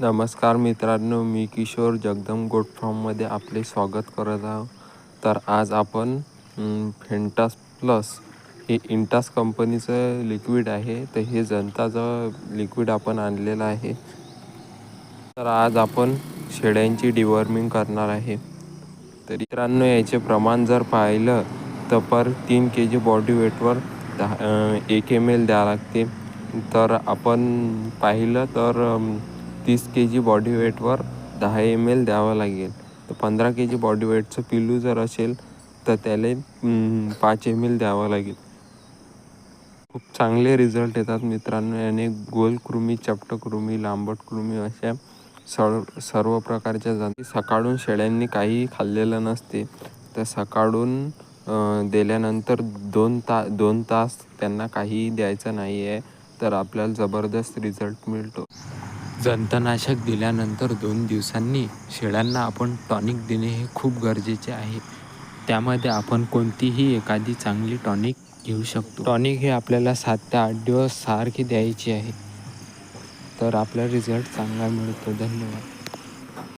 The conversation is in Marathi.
नमस्कार मित्रांनो, मी किशोर जगदम गोट फार्ममध्ये आपले स्वागत करत आहोत. तर आज आपण फेंटास प्लस हे इंटास कंपनीचं लिक्विड आहे. तर हे जनताचं लिक्विड आपण आणलेलं आहे. तर आज आपण शेळ्यांची डिवॉर्मिंग करणार आहे. तर मित्रांनो, याचे प्रमाण जर पाहिलं तर पर 3 kg बॉडी वेटवर 1 ml द्यावं लागते. तर आपण पाहिलं तर 30 kg बॉडी वेटवर 10 ml द्यावं लागेल. तर 15 kg बॉडी वेटचं पिल्लू जर असेल तर त्याला 5 ml द्यावं लागेल. खूप चांगले रिझल्ट येतात मित्रांनो याने. गोलकृमी, चपटकृमी, लांबट कृमी अशा सर्व प्रकारच्या जाती. सकाळून शेळ्यांनी काही खाल्लेलं नसते, तर सकाळून दिल्यानंतर 2 तास त्यांना काही द्यायचं नाही आहे, तर आपल्याला जबरदस्त रिझल्ट मिळतो. जंतनाशक दिल्यानंतर 2 दिवसांनी शेळ्यांना आपण टॉनिक देणे हे खूप गरजेचे आहे. त्यामध्ये आपण कोणतीही एखादी चांगली टॉनिक घेऊ शकतो. टॉनिक हे आपल्याला 7 ते 8 दिवस सारखी द्यायची आहे, तर आपला रिझल्ट चांगला मिळतो. धन्यवाद.